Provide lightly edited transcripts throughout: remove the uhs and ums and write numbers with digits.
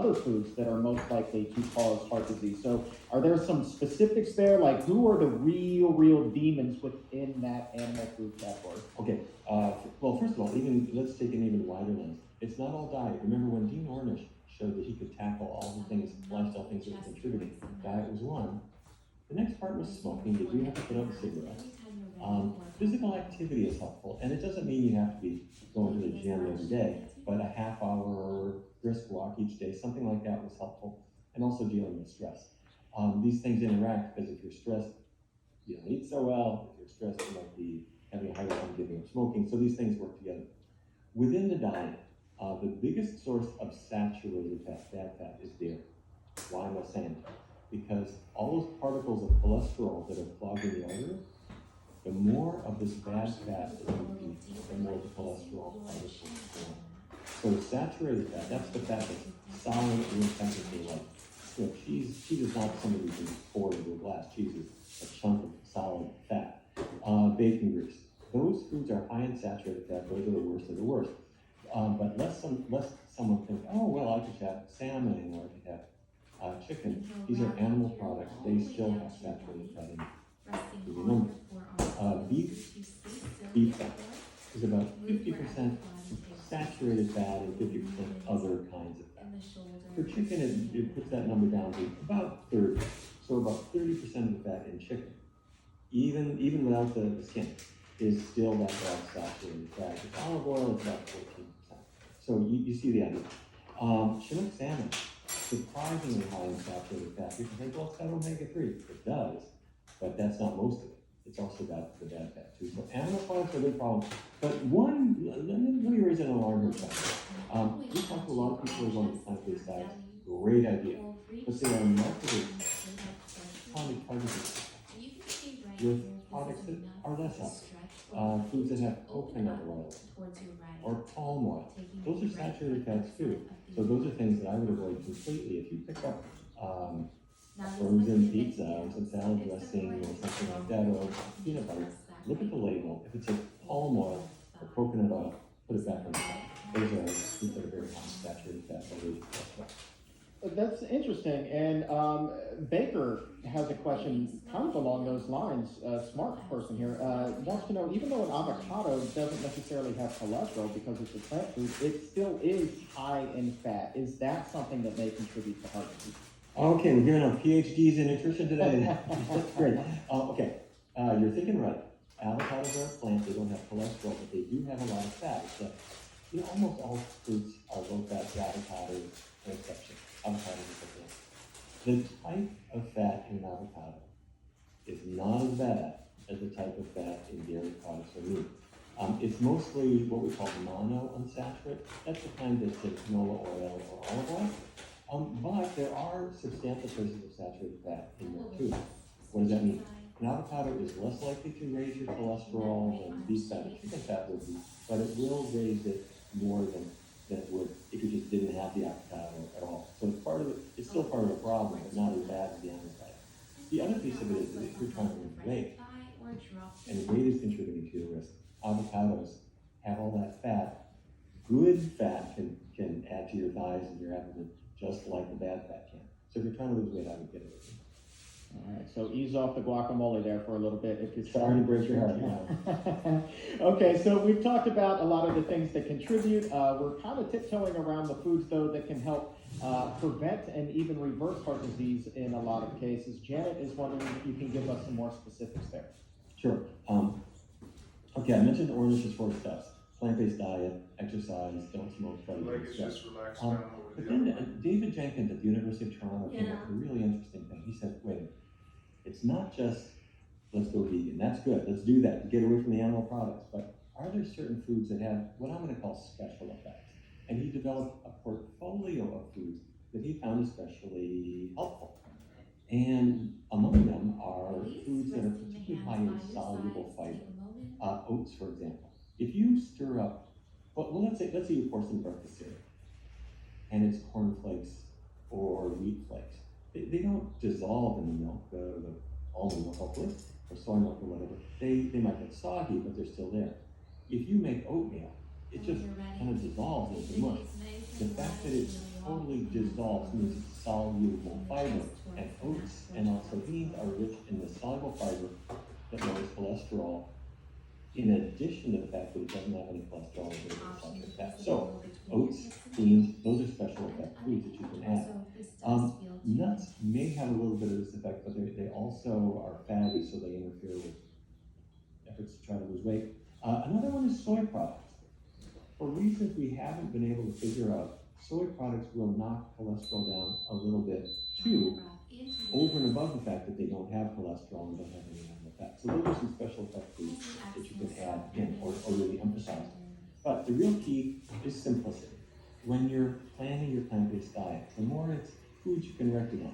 other foods that are most likely to cause heart disease. So are there some specifics there? Like who are the real demons within that animal food category? Okay, well, first of all, let's take an even wider lens. It's not all diet. Remember when Dean Ornish showed that he could tackle all the things, lifestyle things that were contributing. Diet was one. The next part was smoking. Did you have to put out cigarettes? Physical activity is helpful, and it doesn't mean you have to be going to the gym every day, but a half hour brisk walk each day, something like that was helpful, and also dealing with stress. These things interact because if you're stressed, you don't eat so well. If you're stressed, you might be having a higher time giving up smoking, so these things work together. Within the diet, the biggest source of saturated fat, bad fat, is dairy. Why am I saying that? Because all those particles of cholesterol that are clogging the artery, the more of this bad fat that you eat, the more the cholesterol particles form. So saturated fat, that's the fat that's solid and technically like, cheese is not something you can pour into a glass. Cheese is a chunk of solid fat. Bacon grease. Those foods are high in saturated fat. Those are the worst of the worst. But lest someone think, oh, well, I could have salmon or I could have chicken. These are animal products. They still have saturated fat in them. Remember, beef fat is about 50% saturated fat and 50% other kinds of fat. For chicken, it puts that number down to about 30. So about 30% of the fat in chicken, even without the skin, is still that bad saturated fat. With olive oil, it's about 14%. So you see the idea. Chinook salmon, surprisingly high in saturated fat. People think, well, it's got omega-3. It does, but that's not most of it. It's also got the bad fat too. So animal products are a big problem. But let me raise an alarm here, Chuck. We talk to a lot of people who are on plant-based diets. Great idea. But they are marketed targeted with products that are less healthy. Foods that have coconut oil or palm oil. Those are saturated fats too. So those are things that I would avoid completely. If you pick up frozen pizza or some salad dressing or something like that, or peanut butter, look at the label. If it says palm oil or coconut oil, put it back on the top. Those are foods that are very high in saturated fat. That's interesting. And Baker has a question kind of along those lines. Smart person here wants to know, even though an avocado doesn't necessarily have cholesterol because it's a plant food, it still is high in fat. Is that something that may contribute to heart disease? Okay, we're giving out PhDs in nutrition today. That's great. Okay, you're thinking right. Avocados are a plant. They don't have cholesterol, but they do have a lot of fat. So, almost all fruits are low fat. Avocado is an exception. Avocado is a plant. The type of fat in an avocado is not as bad as the type of fat in dairy products or meat. It's mostly what we call monounsaturated. That's the kind that's in canola oil or olive oil. But there are substantial traces of saturated fat in there too. What does that mean? An avocado is less likely to raise your cholesterol than beef fat or chicken fat would be, but it will raise it more than it would if you just didn't have the avocado at all. So it's still part of the problem, but not as bad as the animal fat. The other piece of it is that if you're trying to lose weight, and weight is contributing to your risk, avocados have all that fat. Good fat can add to your thighs and your abdomen, just like the bad fat can. So if you're trying to lose weight, I would get it. All right, so ease off the guacamole there for a little bit. If you're sorry to break your heart. Okay, so we've talked about a lot of the things that contribute. We're kind of tiptoeing around the foods, though, that can help prevent and even reverse heart disease in a lot of cases. Janet is wondering if you can give us some more specifics there. Sure. Okay, I mentioned Ornish's 4 steps. Plant-based diet, exercise, don't smoke, try to get stress. But then David Jenkins at the University of Toronto came up with a really interesting thing. He said, wait, it's not just, let's go vegan. That's good. Let's do that to get away from the animal products. But are there certain foods that have what I'm going to call special effects? And he developed a portfolio of foods that he found especially helpful. And among them are foods that are particularly high in soluble fiber. Oats, for example. If you stir up, well, let's say you pour some breakfast cereal, and it's cornflakes or wheat flakes. They don't dissolve in the milk, the almond milk, hopefully, or soy milk or whatever. They might get soggy, but they're still there. If you make oatmeal, it just kind of dissolves into mush. The fact that it's totally dissolves, means it's soluble fiber. And oats and also beans are rich in the soluble fiber that lowers cholesterol, in addition to the fact that it doesn't have any cholesterol or very little saturated fat. So, oats, beans, those are special effect foods that you can add. Nuts may have a little bit of this effect, but they also are fatty, so they interfere with efforts to try to lose weight. Another one is soy products. For reasons we haven't been able to figure out, soy products will knock cholesterol down a little bit too, over and above the fact that they don't have cholesterol and don't have any animal fat. So those are some special effect foods that you can add in or really emphasize. But the real key is simplicity. When you're planning your plant-based diet, the more it's foods you can recognize.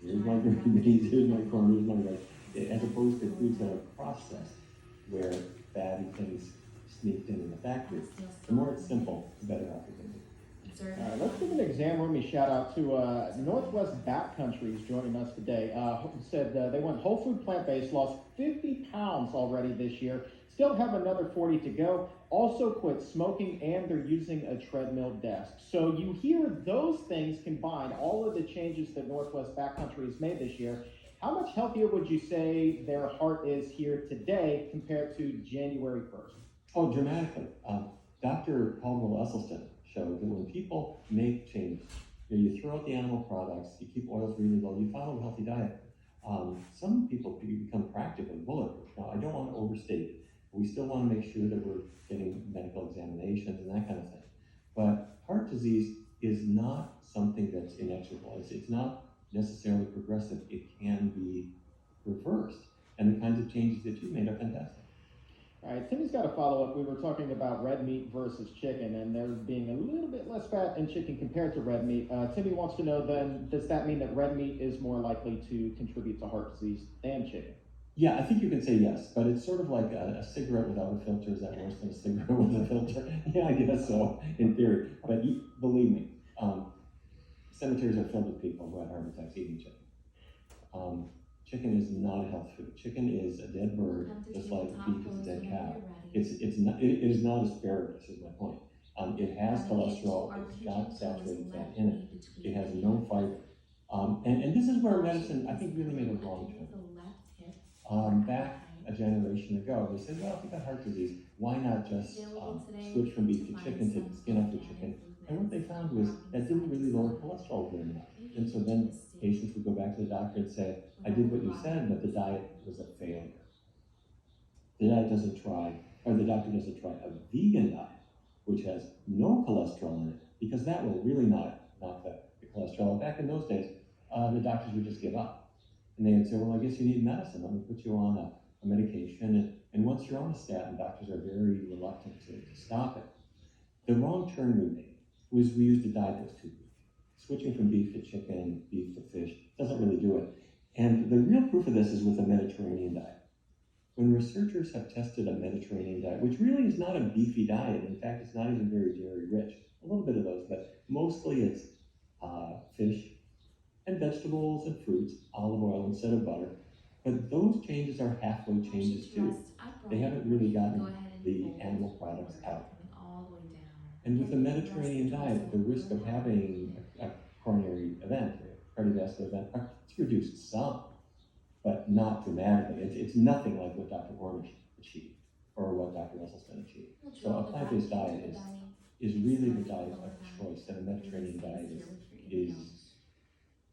Here's my green beans, here's my corn, here's my rice, as opposed to foods that are processed, where fatty things sneaked in the factory. The more it's simple, the better off you're going to be. Let's give an exam roomy shout out to Northwest Backcountry is joining us today. Said they went whole food plant-based, lost 50 pounds already this year, still have another 40 to go, also quit smoking, and they're using a treadmill desk. So you hear those things combined, all of the changes that Northwest Backcountry has made this year. How much healthier would you say their heart is here today compared to January 1st? Oh, dramatically. Dr. Caldwell Esselstyn showed that when people make changes, you throw out the animal products, you keep oils really low, you follow a healthy diet. Some people become practically bulletproof. Now, I don't want to overstate it. We still want to make sure that we're getting medical examinations and that kind of thing. But heart disease is not something that's inexorable. It's not necessarily progressive. It can be reversed. And the kinds of changes that you've made are fantastic. All right, Timmy's got a follow-up. We were talking about red meat versus chicken, and there being a little bit less fat in chicken compared to red meat. Timmy wants to know then, does that mean that red meat is more likely to contribute to heart disease than chicken? Yeah, I think you can say yes, but it's sort of like a cigarette without a filter. Is that worse than a cigarette with a filter? Yeah, I guess so, in theory. But believe me, cemeteries are filled with people who had heart attacks eating chicken. Chicken is not a health food. Chicken is a dead bird, just like beef is a dead cow. It is not asparagus, is my point. It has cholesterol, it's got saturated fat in it. It has no fiber. And this is where medicine, I think, really made a wrong turn. Back a generation ago, they said, well, if you got heart disease, why not just switch from beef to chicken, take the skin off the chicken? And what they found was that didn't really lower cholesterol very much. And so then patients would go back to the doctor and say, I did what you said, but the diet was a failure. The doctor doesn't try a vegan diet, which has no cholesterol in it, because that will really knock the cholesterol. And back in those days, the doctors would just give up. And they would say, well, I guess you need medicine. Let me put you on a medication. And once you're on a statin, doctors are very reluctant to stop it. The wrong turn we made was we used a diet that was too weak. Switching from beef to chicken, beef to fish, doesn't really do it. And the real proof of this is with a Mediterranean diet. When researchers have tested a Mediterranean diet, which really is not a beefy diet, in fact, it's not even very dairy rich, a little bit of those, but mostly it's fish and vegetables and fruits, olive oil instead of butter. But those changes are halfway changes too. They haven't really gotten the animal products out. And with the Mediterranean diet, the risk of having a coronary event, a cardiovascular event, it's reduced some, but not dramatically. It's nothing like what Dr. Ornish achieved or what Dr. Esselstyn achieved. So a plant-based diet is really the diet of choice, and a Mediterranean diet is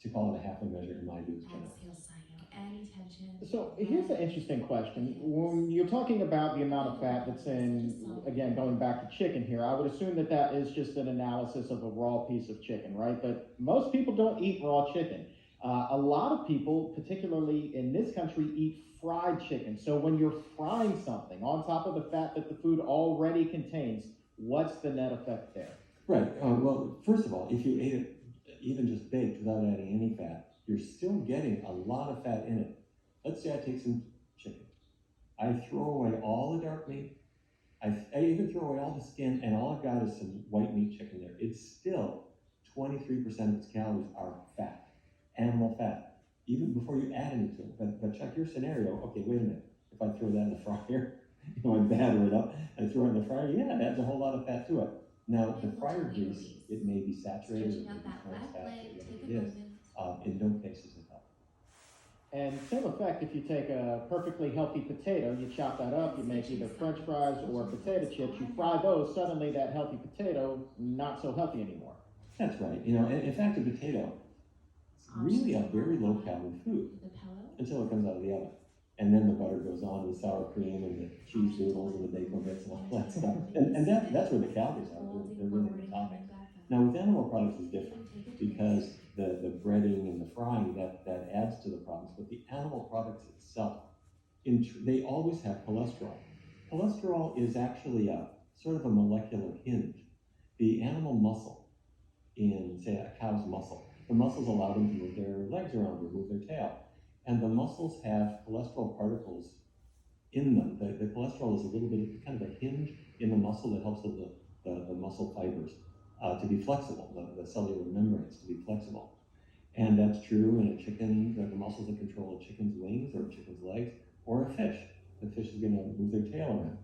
to call it a halfway measure, in my view, is generous. So here's an interesting question. When you're talking about the amount of fat that's in, again, going back to chicken here, I would assume that that is just an analysis of a raw piece of chicken, right? But most people don't eat raw chicken. A lot of people, particularly in this country, eat fried chicken. So when you're frying something on top of the fat that the food already contains, what's the net effect there? Right. Well, first of all, if you ate it even just baked without adding any fat, you're still getting a lot of fat in it. Let's say I take some chicken. I throw away all the dark meat. I even throw away all the skin, and all I've got is some white meat chicken there. It's still 23% of its calories are fat, animal fat, even before you add any to it. But check your scenario. Okay, wait a minute. If I throw that in the fryer, I batter it up and throw it in the fryer, yeah, it adds a whole lot of fat to it. Now, the fryer grease, it may be saturated, it may be trans fat, whatever it is. In no cases it helps. And same effect if you take a perfectly healthy potato, you chop that up, you make either French fries or potato chips, you fry those, suddenly that healthy potato, not so healthy anymore. That's right. You know, in fact, a potato, it's really a very low calorie food until it comes out of the oven. And then the butter goes on, and the sour cream, and the cheese doodles, and the bacon bits, and all that stuff. And that's where the calories are. They're really the topic. Now, with animal products, it's different because the breading and the frying, that adds to the problems. But the animal products itself, they always have cholesterol. Cholesterol is actually a sort of a molecular hinge. The animal muscle in, say, a cow's muscle, the muscles allow them to move their legs around or move their tail. And the muscles have cholesterol particles in them. The cholesterol is a little bit of kind of a hinge in the muscle that helps the muscle fibers to be flexible, the cellular membranes to be flexible. And that's true in a chicken, the muscles that control a chicken's wings or a chicken's legs, or a fish. The fish is going to move their tail around.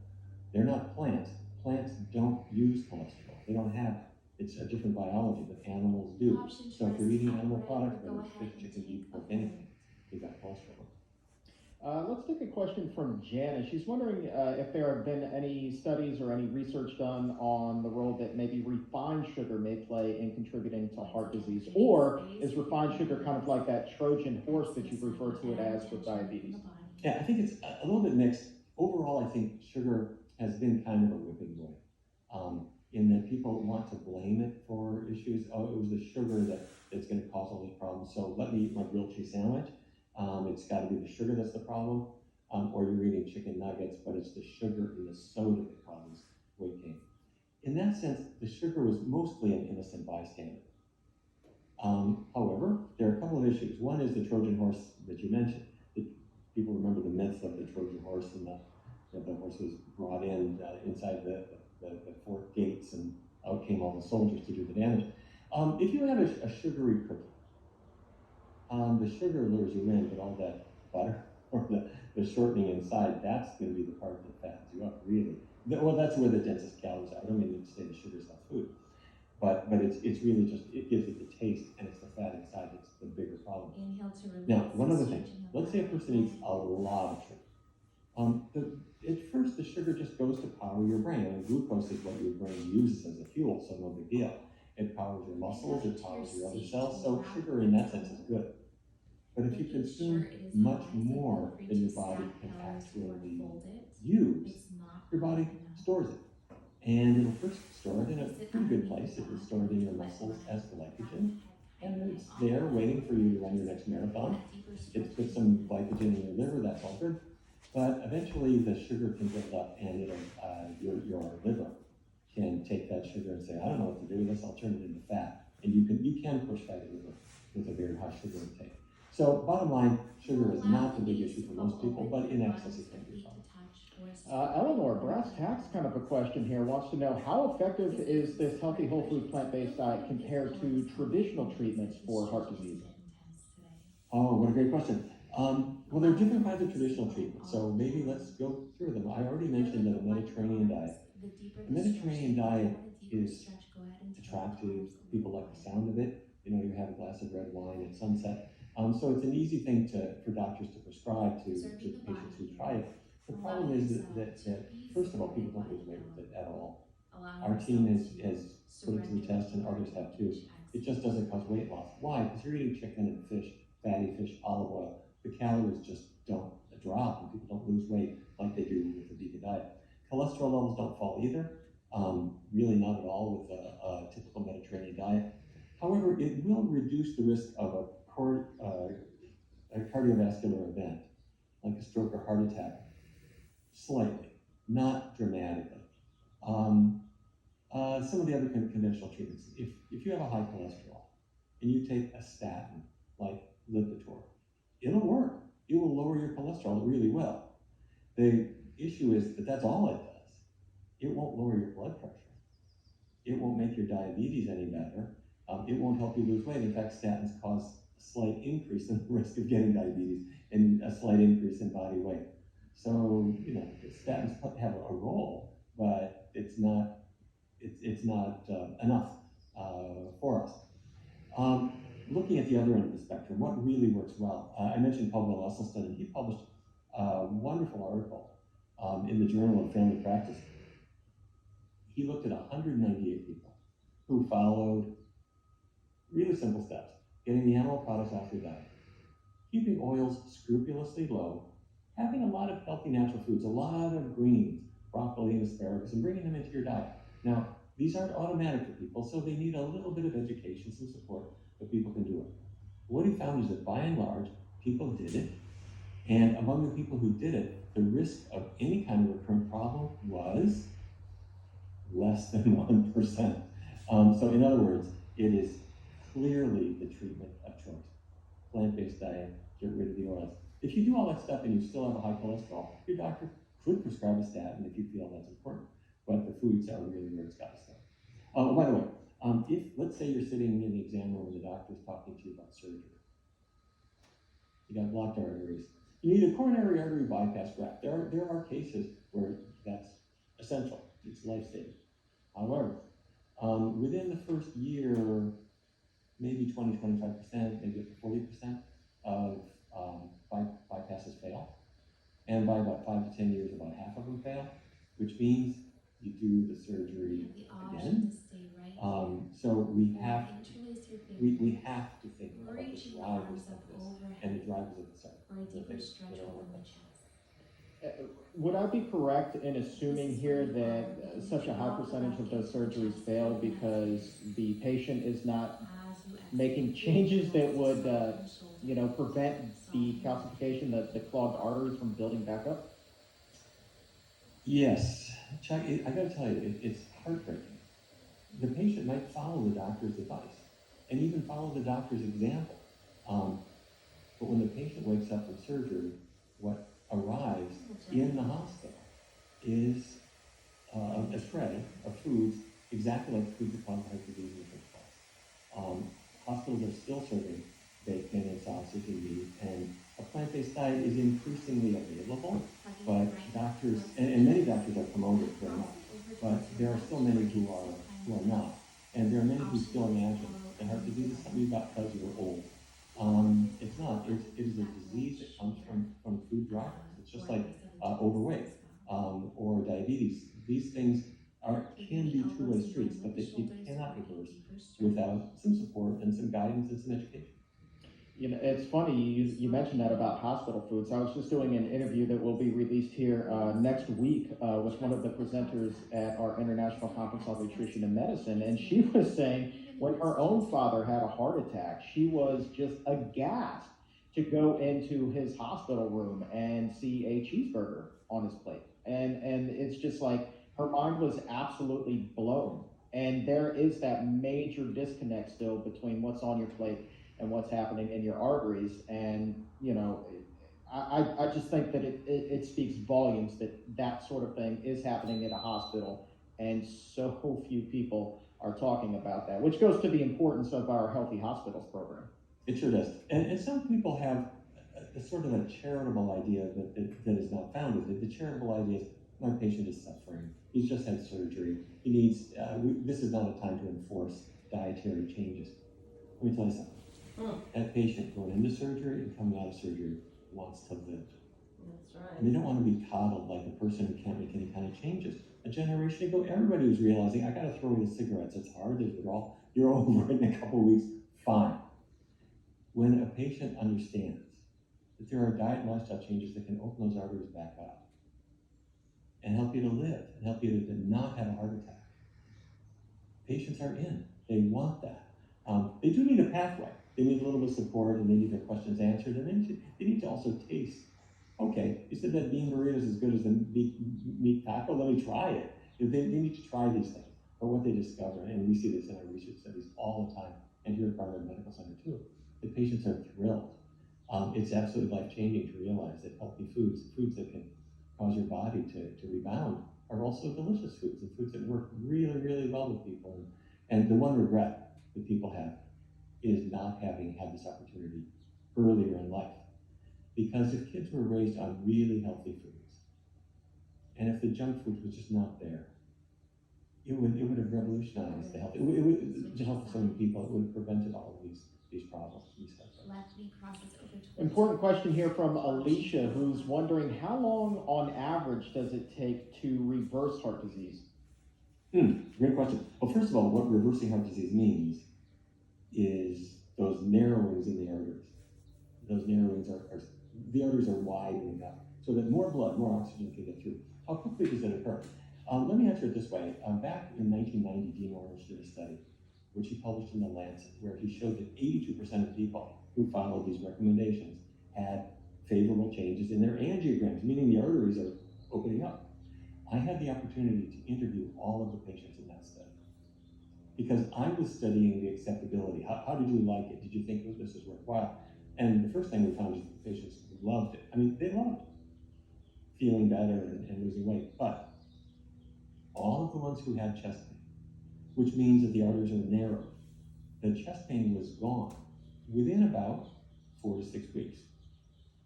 They're not plants. Plants don't use cholesterol. They don't have it. It's a different biology, but animals do. So if you're eating animal products, whether it's fish, chicken, beef, pork, anything, you've got cholesterol. Let's take a question from Janice. She's wondering if there have been any studies or any research done on the role that maybe refined sugar may play in contributing to heart disease, or is refined sugar kind of like that Trojan horse that you've referred to it as with diabetes? Yeah, I think it's a little bit mixed. Overall, I think sugar has been kind of a whipping boy, in that people want to blame it for issues. Oh, it was the sugar that's going to cause all these problems, so let me eat my grilled cheese sandwich. It's got to be the sugar that's the problem, or you're eating chicken nuggets, but it's the sugar in the soda that causes weight gain. In that sense, the sugar was mostly an innocent bystander. However, there are a couple of issues. One is the Trojan horse that you mentioned. People remember the myth of the Trojan horse, and the horse was brought in inside the fort gates, and out came all the soldiers to do the damage. If you have a sugary cookie, the sugar lures you in, but all that butter or the shortening inside, that's going to be the part that fattens you up, really. Well, that's where the densest calories are. I don't mean to say the sugar's not food, but it's really just, it gives it the taste, and it's the fat inside that's the bigger problem. Now, one other thing. Let's say a person eats a lot of sugar. At first, the sugar just goes to power your brain. I mean, glucose is what your brain uses as a fuel, so no big deal. It powers your muscles, it powers your other cells, so sugar in that sense is good. But if you consume much more than your body can actually use, your body stores it. And it'll first store it in a pretty good place. It will store it in your muscles as glycogen, and it's there waiting for you to run your next marathon. It's put some glycogen in your liver, that's all good. But eventually the sugar can build up, and your liver can take that sugar and say, I don't know what to do with this, I'll turn it into fat. And you can push fatty liver with a very high sugar intake. So bottom line, sugar is not the big issue for most people, but in excess it can be a problem. Eleanor, brass tacks kind of a question here, wants to know how effective is this healthy whole food plant-based diet compared to traditional treatments for heart disease? Oh, what a great question. Well, there are different kinds of traditional treatments, so maybe let's go through them. I already mentioned the Mediterranean diet. The Mediterranean diet is attractive. People like the sound of it. You know, you have a glass of red wine at sunset. So it's an easy thing for doctors to prescribe to patients who try it. The problem is that first of all, people don't lose weight with it at all. Our team has put it to the test, and others have too. It just doesn't cause weight loss. Why? Because you're eating chicken and fish, fatty fish, olive oil. The calories just don't drop, and people don't lose weight like they do with the vegan diet. Cholesterol levels don't fall either, really not at all with a typical Mediterranean diet. However, it will reduce the risk of a cardiovascular event, like a stroke or heart attack, slightly, not dramatically. Some of the other conventional treatments, if you have a high cholesterol and you take a statin like Lipitor, it'll work. It will lower your cholesterol really well. The issue is that that's all it does. It won't lower your blood pressure. It won't make your diabetes any better. It won't help you lose weight. In fact, statins cause a slight increase in the risk of getting diabetes and a slight increase in body weight. So, you know, statins have a role, but it's not it's not enough for us. Looking at the other end of the spectrum, what really works well? I mentioned Paul Esselstyn, and he published a wonderful article in the Journal of Family Practice. He looked at 198 people who followed really simple steps: getting the animal products off your diet, keeping oils scrupulously low, having a lot of healthy natural foods, a lot of greens, broccoli and asparagus, and bringing them into your diet. Now, these aren't automatic for people, so they need a little bit of education, some support, but people can do it. What he found is that by and large, people did it, and among the people who did it, the risk of any kind of recurrent problem was less than 1%. So in other words, it is clearly the treatment of choice. Plant-based diet, get rid of the oils. If you do all that stuff and you still have a high cholesterol, your doctor could prescribe a statin if you feel that's important, but the foods are really where it's got to stay. Oh, by the way, if, let's say you're sitting in the exam room and the doctor's talking to you about surgery. You got blocked arteries. You need a coronary artery bypass graft. There are cases where that's essential. It's life-saving. However, within the first year, maybe 20, 25%, maybe up to 40% of bypasses fail. And by about 5 to 10 years, about half of them fail, which means you do the surgery again. So we have to think about the drivers of this and the drivers of the site. Would I be correct in assuming here that such a high percentage of those surgeries fail because the patient is not making changes that would, prevent the calcification, the clogged arteries from building back up? Yes, Chuck, I gotta tell you, it's heartbreaking. The patient might follow the doctor's advice and even follow the doctor's example. But when the patient wakes up from surgery, what arrives in the hospital is a tray of foods exactly like the foods that cause heart disease in the first place. Hospitals are still serving bacon and sausage and meat, and a plant-based diet is increasingly available, but doctors, and many doctors are promoting it very much, but there are still many who are not. And there are many who still imagine that heart disease is something you got because you were old. It's not. It is a disease that comes from food drivers. It's just like overweight or diabetes. These things can be two-way streets, but you cannot reverse without some support and some guidance and some education. It's funny you mentioned that about hospital foods. I was just doing an interview that will be released here next week with one of the presenters at our International Conference on Nutrition and Medicine, and she was saying when her own father had a heart attack, she was just aghast to go into his hospital room and see a cheeseburger on his plate. And it's just like her mind was absolutely blown. And there is that major disconnect still between what's on your plate and what's happening in your arteries. And, I just think that it speaks volumes that sort of thing is happening in a hospital, and so few people are talking about that, which goes to the importance of our Healthy Hospitals program. It sure does. And some people have a sort of a charitable idea that is not founded. The charitable idea is, my patient is suffering. He's just had surgery. He needs, this is not a time to enforce dietary changes. Let me tell you something. That patient going into surgery and coming out of surgery wants to live. That's right. And they don't want to be coddled like a person who can't make any kind of changes. A generation ago, everybody was realizing, I got to throw away the cigarettes. It's hard. There's withdrawal. You're over it in a couple of weeks. Fine. When a patient understands that there are diet and lifestyle changes that can open those arteries back up and help you to live and help you to not have a heart attack, patients are in. They want that. They do need a pathway. They need a little bit of support, and they need their questions answered, and they need to also taste. Okay, you said that bean burrito is as good as the meat taco. Let me try it. They need to try these things. But what they discover, and we see this in our research studies all the time, and here at Barnard Medical Center too, the patients are thrilled. It's absolutely life-changing to realize that healthy foods that can cause your body to rebound, are also delicious foods, and foods that work really, really well with people. And the one regret that people have is not having had this opportunity earlier in life. Because if kids were raised on really healthy foods, and if the junk food was just not there, it would have revolutionized the health. It would to help so many people. It would have prevented all of these problems. Important question here from Alicia, who's wondering how long on average does it take to reverse heart disease? Great question. Well, first of all, what reversing heart disease means is those narrowings in the arteries. Those narrowings are the arteries are widening up so that more blood, more oxygen can get through. How quickly does it occur? Let me answer it this way. Back in 1990, Dean Ornish did a study, which he published in The Lancet, where he showed that 82% of people who followed these recommendations had favorable changes in their angiograms, meaning the arteries are opening up. I had the opportunity to interview all of the patients in that study because I was studying the acceptability. How did you like it? Did you think that this was worthwhile? And the first thing we found is that the patients loved it. I mean, they loved feeling better and losing weight, but all of the ones who had chest pain, which means that the arteries are narrowed, the chest pain was gone within about 4 to 6 weeks.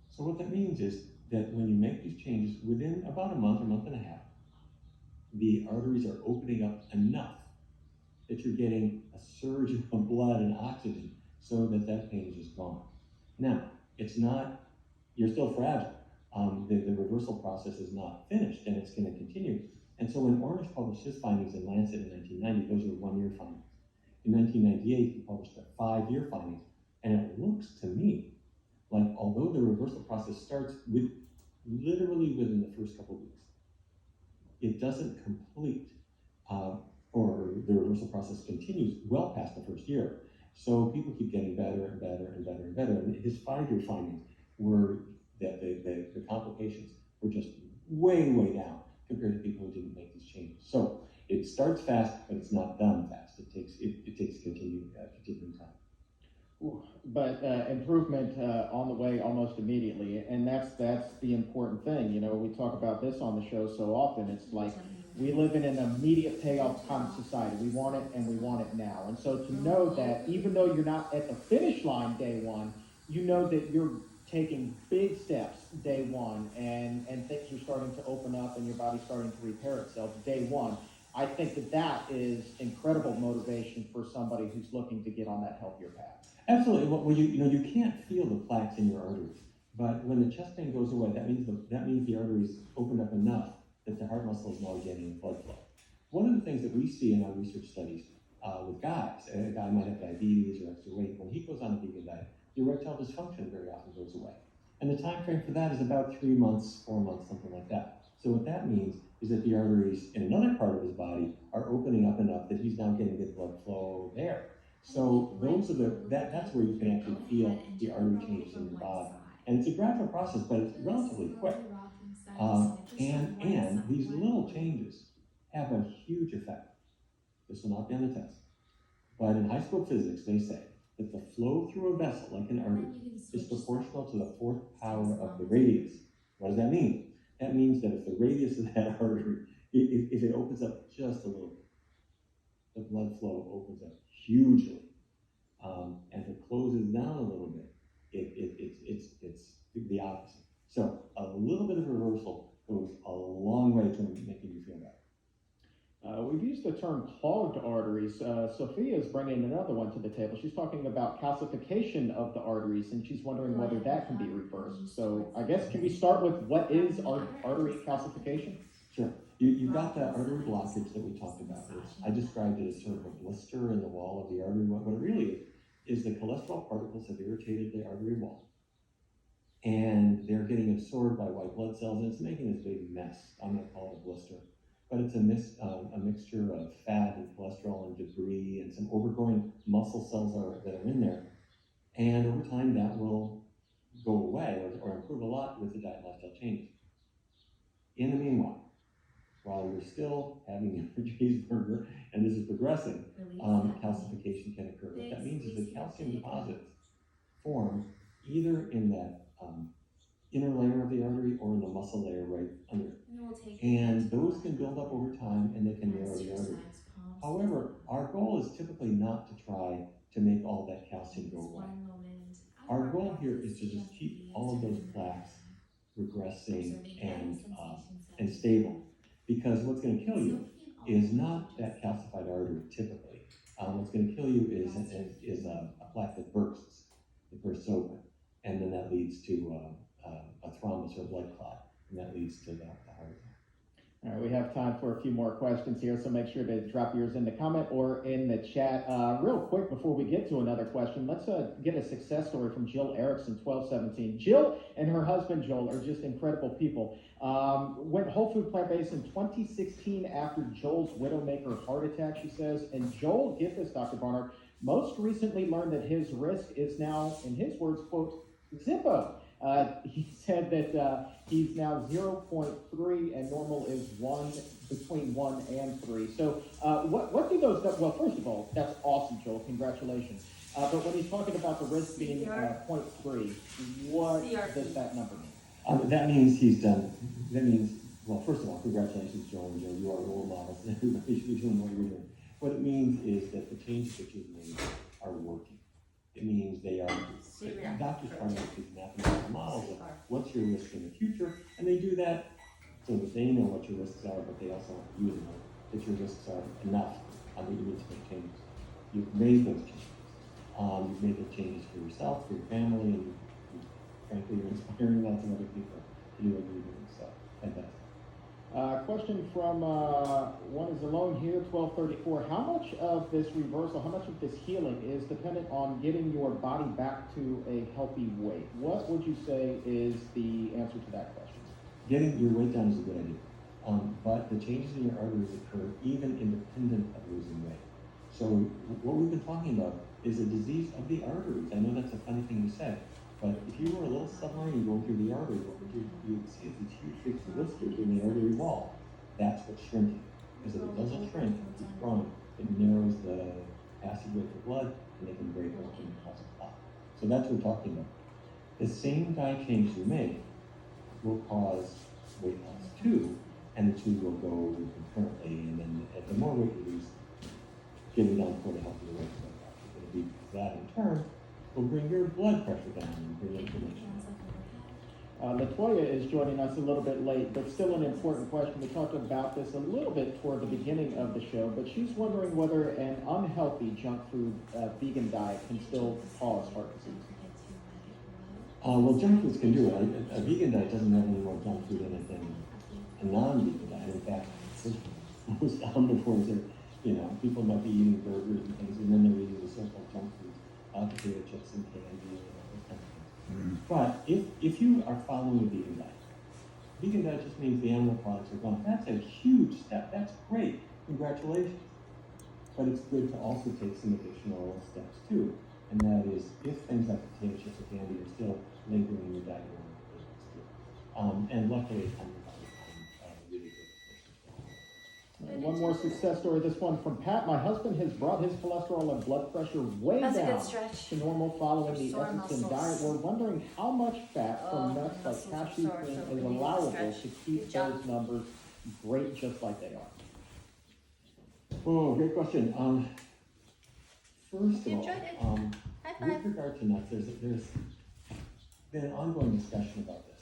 So what that means is that when you make these changes within about a month or month and a half, the arteries are opening up enough that you're getting a surge of blood and oxygen so that that pain is just gone. Now, it's not, you're still fragile. The reversal process is not finished and it's going to continue. And so when Ornish published his findings in Lancet in 1990, those were 1-year findings. In 1998, he published a 5-year findings. And it looks to me like although the reversal process starts literally within the first couple of weeks, it doesn't complete, or the reversal process continues well past the first year. So people keep getting better and better and better and better. And his 5-year findings were that the complications were just way, way down compared to people who didn't make these changes. So it starts fast, but it's not done fast. It takes continuing time. But improvement on the way almost immediately, and that's the important thing. You know, we talk about this on the show so often. It's like we live in an immediate payoff kind of society. We want it, and we want it now. And so to know that even though you're not at the finish line day one, you know that you're taking big steps day one, and things are starting to open up, and your body's starting to repair itself day one. I think that is incredible motivation for somebody who's looking to get on that healthier path. Absolutely. Well, you can't feel the plaques in your arteries, but when the chest pain goes away, that means the arteries opened up enough that the heart muscle is now getting blood flow. One of the things that we see in our research studies with guys, a guy might have diabetes or extra weight, when he goes on a vegan diet, the erectile dysfunction very often goes away. And the time frame for that is about 3 months, 4 months, something like that. So what that means is that the arteries in another part of his body are opening up enough that he's now getting good blood flow there. So those are that's where you can actually feel the artery changes in your body. And it's a gradual process, but it's relatively quick. And these little changes have a huge effect. This will not be on the test. But in high school physics, they say that the flow through a vessel, like an artery, is proportional to the 4th power of the radius. What does that mean? That means that if the radius of that artery, if it opens up just a little bit, the blood flow opens up hugely. And if it closes down a little bit, it's the opposite. So a little bit of reversal goes a long way to making you feel better. We've used the term clogged arteries. Sophia is bringing another one to the table. She's talking about calcification of the arteries, and she's wondering whether that can be reversed. So I guess, can we start with what is artery calcification? Sure. You've got that artery blockage that we talked about. I described it as sort of a blister in the wall of the artery. What it really is the cholesterol particles have irritated the artery wall, and they're getting absorbed by white blood cells, and it's making this big mess. I'm going to call it a blister. But it's a mixture of fat and cholesterol and debris and some overgrowing muscle cells that are in there. And over time, that will go away or improve a lot with the diet and lifestyle changes. In the meanwhile, while you're still having your cheeseburger and this is progressing, calcification can occur. What that means is that calcium deposits form either in that inner layer of the artery or in the muscle layer right under it. And those can build up over time and they can narrow the artery. However, our goal is typically not to try to make all that calcium go away. Our goal here is to just keep all of those plaques regressing and stable. Because what's going to kill you is not that calcified artery typically. What's going to kill you is a plaque that bursts. It bursts open, and then that leads to a thrombus or blood clot, and that leads to the heart attack. All right, we have time for a few more questions here, so make sure to drop yours in the comment or in the chat. Real quick, before we get to another question, let's get a success story from Jill Erickson, 1217. Jill and her husband, Joel, are just incredible people. Went whole food plant-based in 2016 after Joel's Widowmaker heart attack, she says. And Joel, get this, Dr. Barnard, most recently learned that his risk is now, in his words, quote, Zippo. He said that he's now 0.3 and normal is between 1 and 3. So what do those, well, first of all, that's awesome, Joel, congratulations. But when he's talking about the risk being 0.3, what does that number mean? That means, well, first of all, congratulations, Joel and Joe, you are role models, and everybody should be doing what you're doing. What it means is that the changes that you've made are working. It means they are, doctors try to make these mathematical models of what's your risk in the future, and they do that so that they know what your risks are, but they also want you to know that your risks are enough that you need to make changes. You've made those changes. You've made the changes for yourself, for your family, and frankly, you're inspiring lots of other people to do what you're doing, so fantastic. Question from one is alone here, 1234. How much of this reversal, how much of this healing is dependent on getting your body back to a healthy weight? What would you say is the answer to that question? Getting your weight down is a good idea, but the changes in your arteries occur even independent of losing weight. So what we've been talking about is a disease of the arteries. I know that's a funny thing to say, but if you were a little submarine going through the artery, what you'd see is these huge big blisters in the artery wall. That's what's shrinking. Because if it doesn't shrink and keeps growing, it narrows the passageway for blood, and they can break open and cause a clot. So that's what we're talking about. The same diet change you make will cause weight loss too, and the two will go concurrently. And then the more weight you lose, getting down toward a healthier weight is going to be, that in turn will bring your blood pressure down and bring inflammation. Latoya is joining us a little bit late, but still an important question. We talked about this a little bit toward the beginning of the show, but she's wondering whether an unhealthy junk food vegan diet can still cause heart disease. Well, junk foods can do it. A vegan diet doesn't have any more junk food in it than a non-vegan diet. In fact, most omnivores are, people might be eating burgers and things, and then they're eating the so-called junk foods, potato chips and candy and all those kinds of things. But if you are following a vegan diet just means the animal products are gone. That's a huge step. That's great. Congratulations. But it's good to also take some additional steps too. And that is, if things like potato chips or candy are still lingering in your diet, and luckily, I'm really good. One more success story, this one from Pat. My husband has brought his cholesterol and blood pressure way down to normal following the Erickson diet. We're wondering how much fat from nuts like cashew cream is allowable to keep those numbers great just like they are. Oh, great question. First of all, with regard to nuts, there's been an ongoing discussion about this.